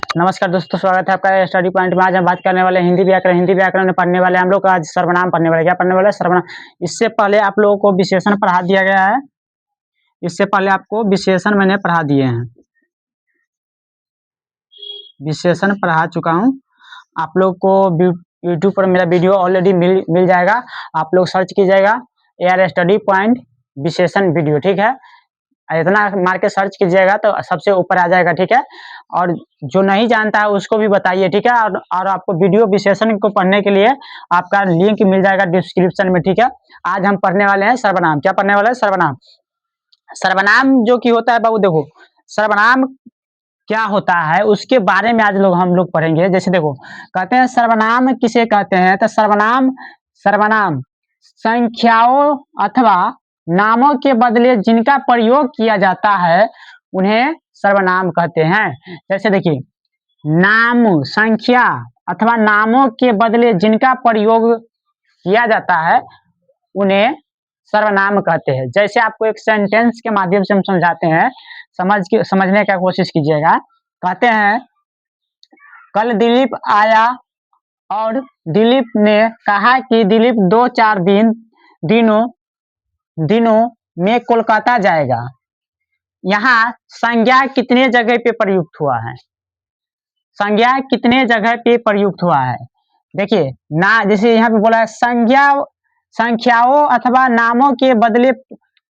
नमस्कार दोस्तों, स्वागत है आपका स्टडी पॉइंट में। आज हम बात करने वाले हैं हिंदी व्याकरण। हिंदी व्याकरण में पढ़ने वाले हम लोग आज सर्वनाम पढ़ने वाले। क्या पढ़ने वाले? सर्वनाम। इससे पहले आप लोगों को विशेषण पढ़ा दिया गया है। इससे पहले आपको विशेषण मैंने पढ़ा दिए हैं। विशेषण पढ़ा चुका हूँ। आप लोग को यूट्यूब पर मेरा वीडियो ऑलरेडी मिल जाएगा। आप लोग सर्च कीजिएगा AR स्टडी पॉइंट विशेषण वीडियो, ठीक है। इतना मार के सर्च कीजिएगा तो सबसे ऊपर आ जाएगा, ठीक है। और जो नहीं जानता है उसको भी बताइए, ठीक है। और आपको वीडियो विशेषण को पढ़ने के लिए आपका लिंक मिल जाएगा डिस्क्रिप्शन में, ठीक है। आज हम पढ़ने वाले हैं सर्वनाम। क्या पढ़ने वाले हैं? सर्वनाम। सर्वनाम जो कि होता है बाबू, देखो सर्वनाम क्या होता है उसके बारे में आज हम लोग पढ़ेंगे। जैसे देखो, कहते हैं सर्वनाम किसे कहते हैं, तो सर्वनाम संख्याओं अथवा नामों के बदले जिनका प्रयोग किया जाता है उन्हें सर्वनाम कहते हैं। जैसे देखिए, नाम, संख्या अथवा नामों के बदले जिनका प्रयोग किया जाता है उन्हें सर्वनाम कहते हैं। जैसे आपको एक सेंटेंस के माध्यम से हम समझाते हैं, समझने का कोशिश कीजिएगा। कहते हैं, कल दिलीप आया और दिलीप ने कहा कि दिलीप 2-4 दिनों में कोलकाता जाएगा। यहाँ संज्ञा कितने जगह पे प्रयुक्त हुआ है? संज्ञा कितने जगह पे प्रयुक्त हुआ है? देखिए ना, जैसे यहाँ पे बोला है संख्याओं अथवा नामों के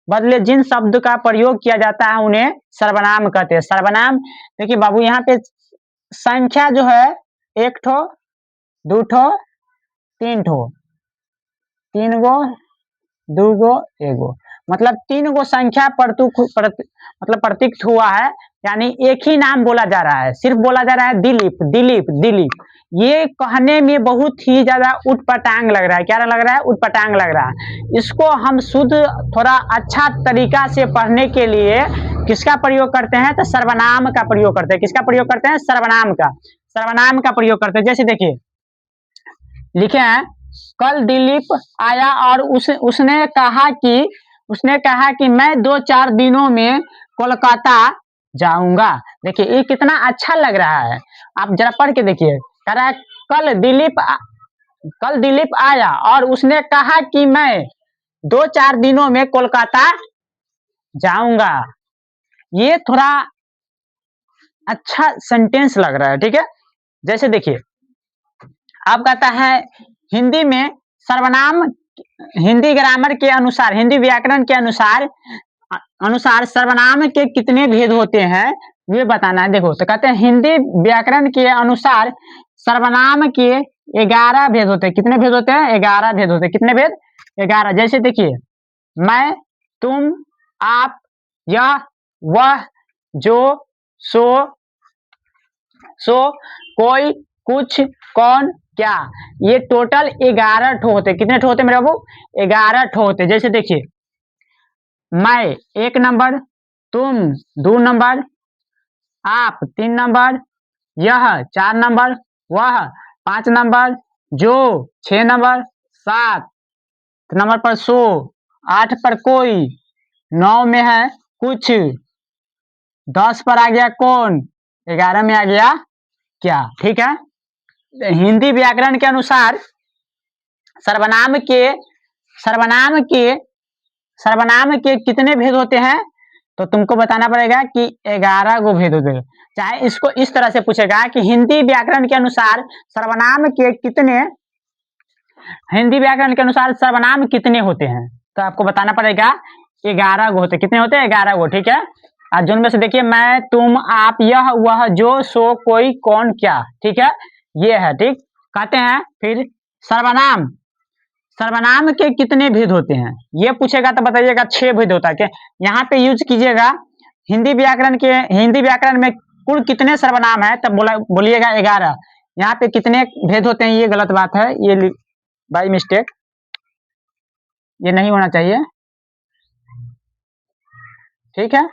बदले जिन शब्द का प्रयोग किया जाता है उन्हें सर्वनाम कहते हैं। सर्वनाम देखिए बाबू, यहाँ पे संख्या जो है 1 ठो, 2 ठो, 3 ठो, 3 गो, 2 गो, 1 गो, मतलब 3 गो संख्या प्रतीक हुआ है। यानी एक ही नाम बोला जा रहा है, सिर्फ बोला जा रहा है दिलीप दिलीप दिलीप। ये कहने में बहुत ही ज्यादा उटपटांग लग रहा है। क्या लग रहा है? उटपटांग लग रहा है। इसको हम शुद्ध थोड़ा अच्छा तरीका से पढ़ने के लिए किसका प्रयोग करते हैं? तो सर्वनाम का प्रयोग करते हैं। किसका प्रयोग करते हैं? सर्वनाम का प्रयोग करते हैं। जैसे देखिए, लिखे हैं, कल दिलीप आया और उसने कहा कि मैं 2-4 दिनों में कोलकाता जाऊंगा। देखिए ये कितना अच्छा लग रहा है। आप जरा पढ़ के देखिए। कह रहा है कल दिलीप आया और उसने कहा कि मैं 2-4 दिनों में कोलकाता जाऊंगा। ये थोड़ा अच्छा सेंटेंस लग रहा है, ठीक है। जैसे देखिए, आप कहता है हिंदी में सर्वनाम, हिंदी ग्रामर के अनुसार, हिंदी व्याकरण के अनुसार सर्वनाम के कितने भेद होते हैं ये बताना है। देखो, तो कहते हैं हिंदी व्याकरण के अनुसार सर्वनाम के 11 भेद होते हैं। कितने भेद होते हैं? 11 भेद होते हैं। कितने भेद? 11। जैसे देखिए, मैं, तुम, आप, यह, वह, जो, सो, कोई, कुछ, कौन, क्या, ये टोटल 11 ठो होते। कितने ठो होते मेरे बाबू? 11 ठो होते। जैसे देखिए, मैं 1 नंबर, तुम 2 नंबर, आप 3 नंबर, यह 4 नंबर, वह 5 नंबर, जो 6 नंबर, 7 नंबर पर सो, 8 पर कोई, 9 में है कुछ, 10 पर आ गया कौन, 11 में आ गया क्या, ठीक है। हिंदी व्याकरण के अनुसार सर्वनाम के कितने भेद होते हैं? तो तुमको बताना पड़ेगा कि 11 गो भेद होते हैं। चाहे इसको इस तरह से पूछेगा कि हिंदी व्याकरण के अनुसार सर्वनाम कितने होते हैं, तो आपको बताना पड़ेगा 11 गो होते। कितने होते हैं? 11 गो, ठीक है। और जिनमें से देखिए, मैं, तुम, आप, यह, वह, जो, सो, कोई, कौन, क्या, ठीक है, ये है, ठीक। कहते हैं फिर सर्वनाम के कितने भेद होते हैं ये पूछेगा तो बताइएगा 6 भेद होता है। क्या यहाँ पे यूज कीजिएगा हिंदी व्याकरण में कुल कितने सर्वनाम है, तब बोलिएगा 11। यहाँ पे कितने भेद होते हैं ये गलत बात है, ये बाई मिस्टेक, ये नहीं होना चाहिए, ठीक है।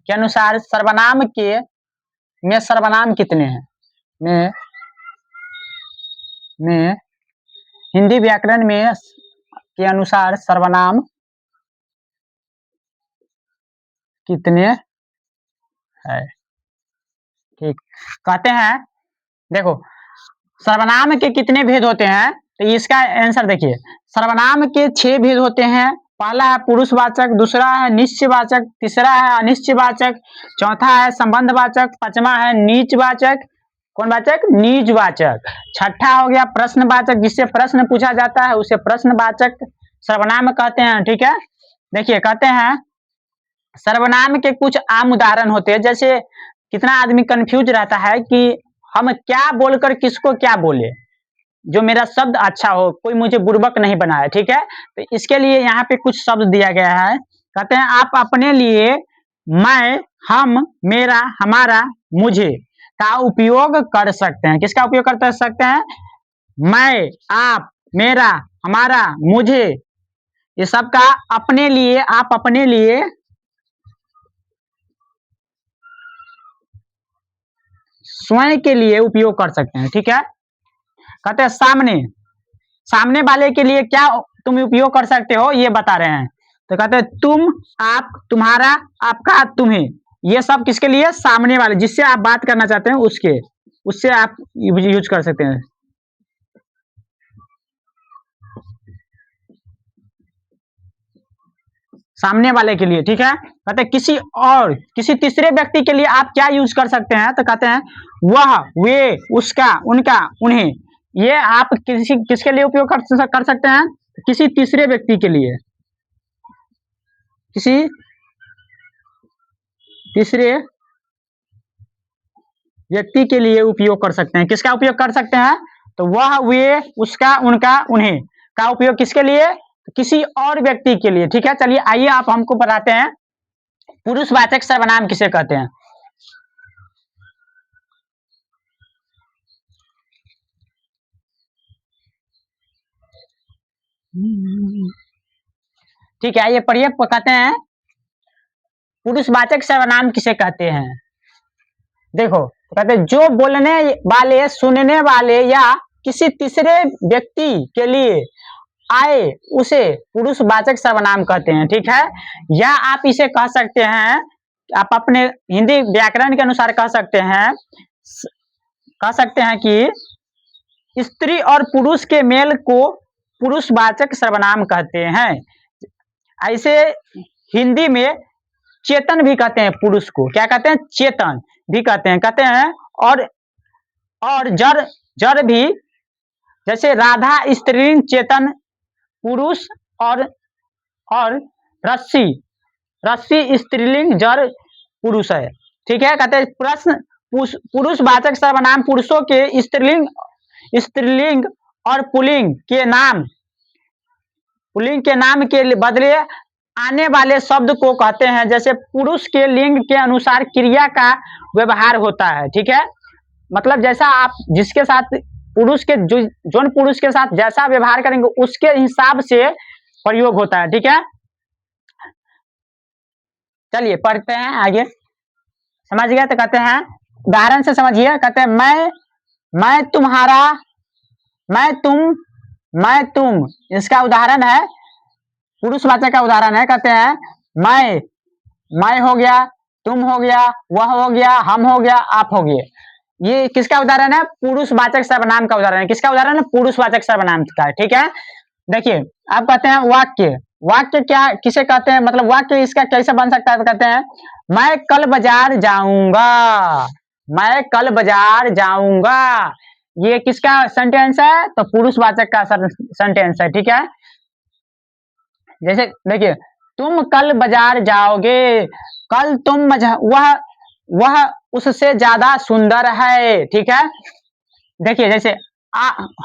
के अनुसार सर्वनाम कितने हैं? में हिंदी व्याकरण में के अनुसार सर्वनाम कितने है। ठीक, कहते हैं देखो सर्वनाम के कितने भेद होते हैं, तो इसका आंसर देखिए, सर्वनाम के 6 भेद होते हैं। पहला है पुरुषवाचक, दूसरा है निश्चयवाचक, तीसरा है अनिश्चयवाचक, चौथा है संबंधवाचक, पांचवा है नीचवाचक, कौन वाचक, निजवाचक, छठा हो गया प्रश्नवाचक, जिससे प्रश्न पूछा जाता है उसे प्रश्नवाचक सर्वनाम कहते हैं। ठीक है, देखिए कहते हैं सर्वनाम के कुछ आम उदाहरण होते हैं, जैसे कितना आदमी कंफ्यूज रहता है कि हम क्या बोलकर किसको क्या बोले जो मेरा शब्द अच्छा हो, कोई मुझे बुर्बक नहीं बनाए। ठीक है, तो इसके लिए यहाँ पे कुछ शब्द दिया गया है। कहते हैं आप अपने लिए मैं, हम, मेरा, हमारा, मुझे का उपयोग कर सकते हैं। किसका उपयोग कर सकते हैं, मैं, आप, मेरा, हमारा, मुझे, ये सब का अपने लिए, आप अपने लिए, स्वयं के लिए उपयोग कर सकते हैं। ठीक है, कहते हैं सामने, सामने वाले के लिए क्या तुम उपयोग कर सकते हो ये बता रहे हैं। तो कहते हैं तुम, आप, तुम्हारा, आपका, तुम्हें, ये सब किसके लिए, सामने वाले, जिससे आप बात करना चाहते हैं उसके, उससे आप यूज कर सकते हैं। सामने वाले के लिए। ठीक है, कहते हैं किसी और, किसी तीसरे व्यक्ति के लिए आप क्या यूज कर सकते हैं, तो कहते हैं वह, वे, उसका, उनका, उन्हें, ये आप किसके लिए उपयोग कर सकते हैं, किसी तीसरे व्यक्ति के लिए, किसी तीसरे व्यक्ति के लिए उपयोग कर सकते हैं। किसका उपयोग कर सकते हैं, तो वह, वे, उसका, उनका, उन्हें का उपयोग किसके लिए, किसी और व्यक्ति के लिए। ठीक है, चलिए आइए आप हमको बताते हैं पुरुषवाचक सर्वनाम किसे कहते हैं। ठीक है, आइए पढ़िए, कहते हैं पुरुषवाचक सर्वनाम किसे कहते हैं। देखो कहते हैं जो बोलने वाले, सुनने वाले या किसी तीसरे व्यक्ति के लिए आए उसे पुरुषवाचक सर्वनाम कहते हैं। ठीक है, या आप इसे कह सकते हैं, आप अपने हिंदी व्याकरण के अनुसार कह सकते हैं कि स्त्री और पुरुष के मेल को पुरुषवाचक सर्वनाम कहते हैं। ऐसे हिंदी में चेतन भी कहते हैं, पुरुष को क्या कहते हैं, चेतन भी कहते हैं। और जड़, जड़ भी, जैसे राधा स्त्रीलिंग चेतन पुरुष, और रस्सी, रस्सी स्त्रीलिंग जड़ पुरुष है। ठीक है, कहते हैं प्रश्न पुरुषवाचक सर्वनाम पुरुषों के स्त्रीलिंग, स्त्रीलिंग और पुल्लिंग के नाम के बदले आने वाले शब्द को कहते हैं, जैसे पुरुष के लिंग के अनुसार क्रिया का व्यवहार होता है। ठीक है, मतलब जैसा आप जिसके साथ पुरुष के जो पुरुष के साथ जैसा व्यवहार करेंगे उसके हिसाब से प्रयोग होता है। ठीक है, चलिए पढ़ते हैं आगे, समझ गए तो कहते हैं उदाहरण से समझिए। कहते हैं मैं तुम्हारा, मैं तुम, इसका उदाहरण है, पुरुषवाचक का उदाहरण है। कहते हैं मैं हो गया, तुम हो गया, वह हो गया, हम हो गया, आप हो गए। ये किसका उदाहरण है, पुरुषवाचक सर्वनाम का उदाहरण है। किसका उदाहरण है, पुरुषवाचक सर्वनाम का है। ठीक है, देखिए आप कहते हैं वाक्य, वाक्य क्या किसे कहते हैं, मतलब वाक्य इसका कैसे बन सकता है, तो कहते हैं मैं कल बाजार जाऊंगा, मैं कल बाजार जाऊंगा, ये किसका सेंटेंस है, तो पुरुषवाचक का सेंटेंस है। ठीक है, जैसे देखिए तुम कल बाजार जाओगे, कल तुम, वह उससे ज्यादा सुंदर है। ठीक है, देखिए जैसे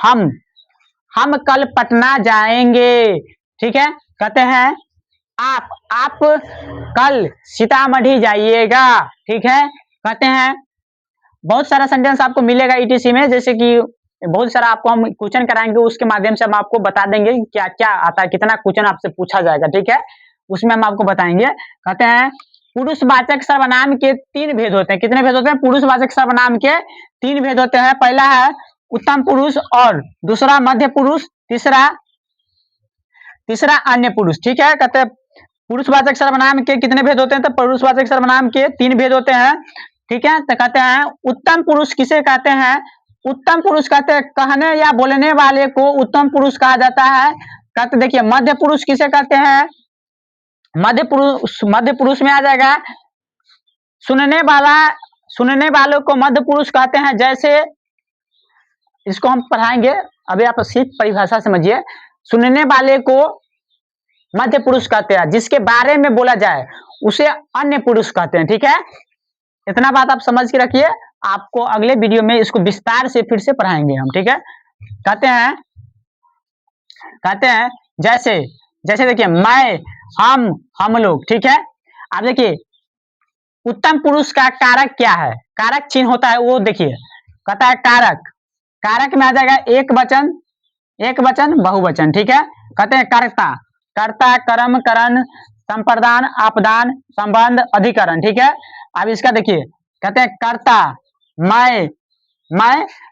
हम कल पटना जाएंगे। ठीक है, कहते हैं आप कल सीतामढ़ी जाइएगा। ठीक है, कहते हैं बहुत सारा सेंटेंस आपको मिलेगा ईटीसी में, जैसे कि बहुत सारा आपको हम क्वेश्चन कराएंगे, उसके माध्यम से हम आपको बता देंगे क्या क्या आता है, कितना क्वेश्चन आपसे पूछा जाएगा। ठीक है, उसमें हम आपको बताएंगे। कहते हैं पुरुषवाचक सर्वनाम के 3 भेद होते हैं। कितने भेद होते हैं, पुरुषवाचक सर्वनाम के 3 भेद होते हैं। पहला है उत्तम पुरुष, और दूसरा मध्य पुरुष, तीसरा अन्य पुरुष। ठीक है, कहते हैं पुरुषवाचक सर्वनाम के कितने भेद होते हैं? तो पुरुषवाचक सर्वनाम के 3 भेद होते हैं, ठीक है। तो कहते हैं उत्तम पुरुष किसे कहते हैं? उत्तम पुरुष कहते हैं कहने या बोलने वाले को उत्तम पुरुष कहा जाता है। कहते देखिए मध्य पुरुष किसे कहते हैं? मध्य पुरुष में आ जाएगा सुनने वालों को मध्य पुरुष कहते हैं। जैसे इसको हम पढ़ाएंगे, अभी आप सिर्फ परिभाषा समझिए। सुनने वाले को मध्य पुरुष कहते हैं, जिसके बारे में बोला जाए उसे अन्य पुरुष कहते हैं, ठीक है। इतना बात आप समझ के रखिए, आपको अगले वीडियो में इसको विस्तार से फिर से पढ़ाएंगे हम, ठीक है। कहते हैं जैसे देखिए मैं, हम लोग, ठीक है। आप देखिए उत्तम पुरुष का कारक क्या है? कारक चिन्ह होता है वो देखिए, कहता है कारक में आ जाएगा एक वचन बहुवचन, ठीक है। कहते हैं कर्ता कर्म करण संप्रदान आपदान संबंध अधिकरण, ठीक है। अब इसका देखिए कहते हैं कर्ता मैं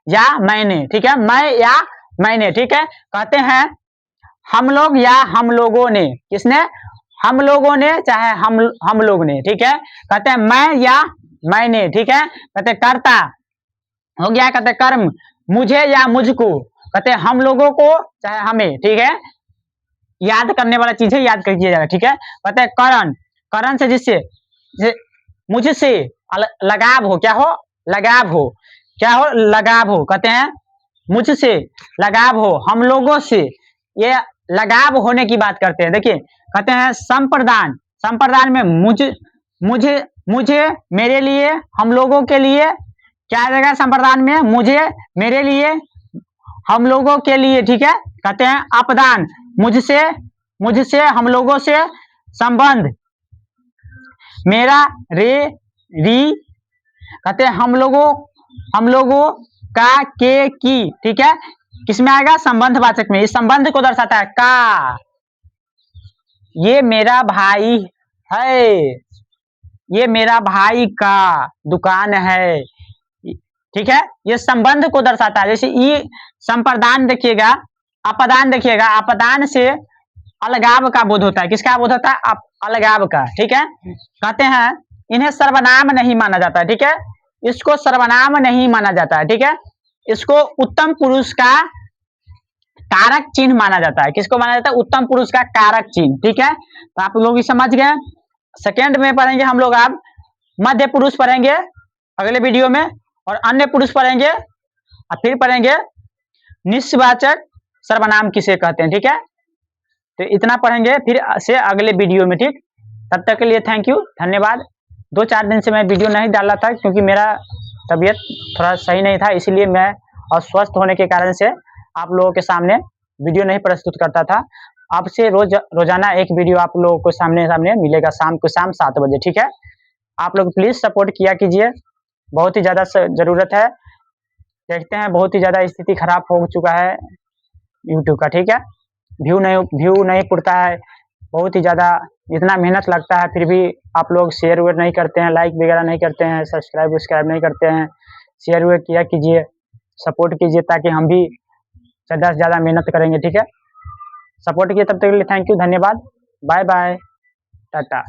या मैंने, ठीक है। मैं या मैंने, ठीक है। कहते हैं हम लोग या हम लोगों ने, किसने? हम लोगों ने चाहे हम लोग ने, ठीक है। कहते हैं मैं या मैंने, ठीक है। कहते हैं कर्ता हो गया, कहते कर्म मुझे या मुझको, कहते हैं हम लोगों को चाहे हमें, ठीक है। याद करने वाला चीज है, याद कर जाएगा, ठीक है। कहते हैं करण से जिससे मुझसे लगाव हो, क्या हो? लगाव हो, कहते हैं मुझसे लगाव हो, हम लोगों से ये लगाव होने की बात करते हैं। देखिए कहते हैं संप्रदान में मुझे मेरे लिए हम लोगों के लिए, क्या आएगा संप्रदान में? मुझे मेरे लिए हम लोगों के लिए, ठीक है। कहते हैं अपदान मुझसे हम लोगों से, संबंध मेरा रे री, कहते हैं हम लोगों का के की, ठीक है। किसमें आएगा? संबंधवाचक में। इस संबंध को दर्शाता है का, ये मेरा भाई है, ये मेरा भाई का दुकान है, ठीक है। ये संबंध को दर्शाता है। जैसे ई संप्रदान देखिएगा, अपदान से अलगाव का बोध होता है। किसका बोध होता है? अलगाव का, ठीक है। कहते हैं इन्हें सर्वनाम नहीं माना जाता है, ठीक है। इसको सर्वनाम नहीं माना जाता है, ठीक है। इसको उत्तम पुरुष का कारक चिन्ह माना जाता है। किसको माना जाता है? उत्तम पुरुष का कारक चिन्ह, ठीक है। तो आप लोग समझ गए। सेकेंड में पढ़ेंगे हम लोग, आप मध्य पुरुष पढ़ेंगे अगले वीडियो में, और अन्य पुरुष पढ़ेंगे, और फिर पढ़ेंगे निश्चयवाचक सर्वनाम किसे कहते हैं, ठीक है। तो इतना पढ़ेंगे फिर से अगले वीडियो में, ठीक। तब तक के लिए थैंक यू, धन्यवाद। 2-4 दिन से मैं वीडियो नहीं डाला था क्योंकि मेरा तबीयत थोड़ा सही नहीं था, इसीलिए मैं अस्वस्थ होने के कारण से आप लोगों के सामने वीडियो नहीं प्रस्तुत करता था। आपसे रोजाना एक वीडियो आप लोगों को सामने मिलेगा, शाम 7 बजे, ठीक है। आप लोग प्लीज सपोर्ट किया कीजिए, बहुत ही ज्यादा जरूरत है। देखते हैं बहुत ही ज्यादा स्थिति खराब हो चुका है यूट्यूब का, ठीक है। व्यू नहीं पुड़ता है, बहुत ही ज्यादा इतना मेहनत लगता है, फिर भी आप लोग शेयर वेयर नहीं करते हैं, लाइक वगैरह नहीं करते हैं, सब्सक्राइब नहीं करते हैं। शेयर वेयर किया कीजिए, सपोर्ट कीजिए, ताकि हम भी ज़्यादा से ज़्यादा मेहनत करेंगे, ठीक है। सपोर्ट किए, तब तक के लिए थैंक यू, धन्यवाद, बाय बाय, टाटा।